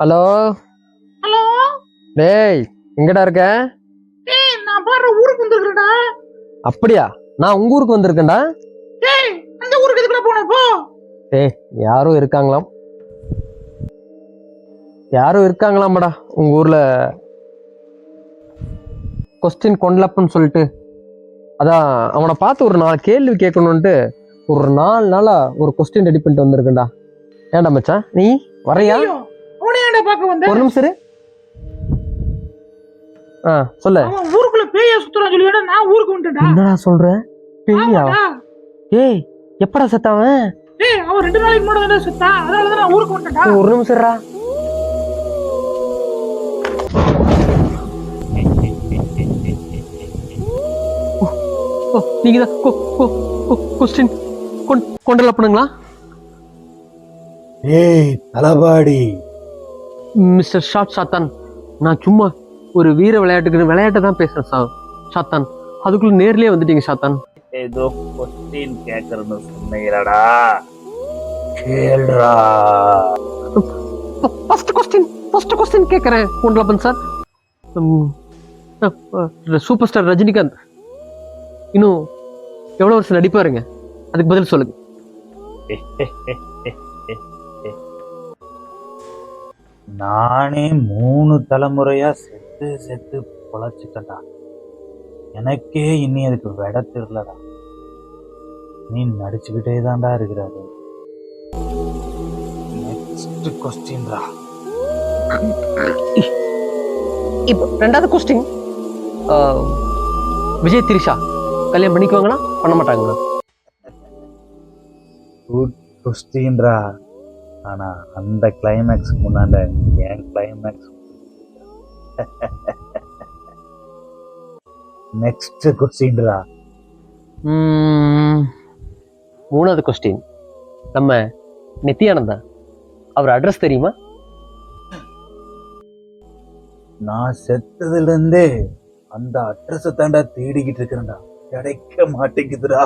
Hello. Hello. டேய், எங்கடா இருக்க? டேய், நான் பாரு ஊருக்கு வந்திருக்கேன்டா. அப்படியா? நான் உங்க ஊருக்கு வந்திருக்கேன்டா. டேய், அந்த ஊருக்கு எதுக்குடா போன போ? டேய், யாரும் இருக்காங்களாம்டா உங்க ஊர்ல. கொஸ்டின் கொண்டலப்புன்னு சொல்லிட்டு, அதான் அவனை பார்த்து ஒரு 4 கேள்வி கேட்கணுன்ட்டு ஒரு 4 நாளா ஒரு கொஸ்டின் ரெடி பண்ணிட்டு வந்திருக்கேன்டா. ஏன்டா மச்சான், நீ வரையா? அவனை ஏன்டா பார்க்க வந்த? ஒரு நிமிஷம் இரு. சொல்லு. அவன் ஊருக்குள்ள பேய சுத்துறான்னு சொல்லிடா, நான் ஊருக்கு வந்துட்டேன்டா. என்னடா சொல்ற? பேயா? ஏய், எப்படா செத்தாவன்? டேய், அவன் 2 நாளைக்கு முன்னாடி தான் செத்தான். அதனால தான் நான் ஊருக்கு வந்துட்டேன்டா. ஒரு நிமிஷம் இருடா. நீங்க தான் கொஸ்டின் கொண்டலப்பனுங்களா? ஏய் தலபாடி, மிஸ்டர் ஷாட் சாத்தான், நான் சும்மா ஒரு வீர விளையாட்டை தான் பேசுறேன் சாத்தான். அதுக்குள்ள நேர்லயே வந்துட்டீங்க சாத்தான். ஏதோ கொஸ்டின் கேக்குறன்னு சொன்னீங்கடா, கேளுடா. ஃபர்ஸ்ட் கொஸ்டின் கேக்குறேன் கொண்டலப்பன் சார். சூப்பர் ஸ்டார் ரஜினிகாந்த் இன்னும் எவ்வளவு வருஷம் நடிப்பாருங்க? அதுக்கு பதில் சொல்லுங்க. நானே 3 தலைமுறையா செத்து பொழைச்சிட்டா. எனக்கே இனி அதுக்கு விட தெரியலடா. நீ நடிச்சுக்கிட்டே தான்டா இருக்கிறாரு. நெக்ஸ்ட் கொஸ்டின்டா. இப்போ 2வது கொஸ்டின், விஜய் திரிஷா கல்யாணம் பண்ணிக்குவாங்களா பண்ண மாட்டாங்களா? குட் கொஸ்டின்டா. ஆனா அந்த கிளைமேக்ஸ் முன்னால என் கிளைமேக்ஸ். நெக்ஸ்ட் கொஸ்டின்டா. 3வது கொஸ்டின், நம்ம நித்யானந்தா அவர் அட்ரஸ் தெரியுமா? நான் செத்ததுல இருந்தே அந்த அட்ரஸ தாண்டா தேடிக்கிட்டு இருக்கிறேன்டா. கிடைக்க மாட்டேங்குதுடா.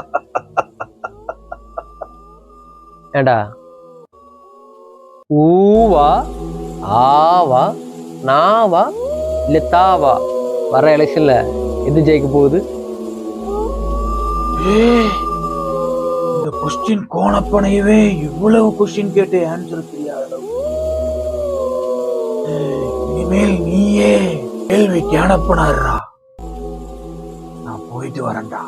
ஏண்டா, ஊவா ஆவா நாவா இல்ல தாவா வர எலெக்ஷன்ல எது ஜெயிக்க போகுது? இந்த கொஸ்டின் கோணப்பனையவே இவ்வளவு கொஸ்டின் கேட்டு ஆன்சர் தெரியாத. இனிமேல் நீயே கேள்வி கேணப்பனாருடா. நான் போயிட்டு வரேன்டா.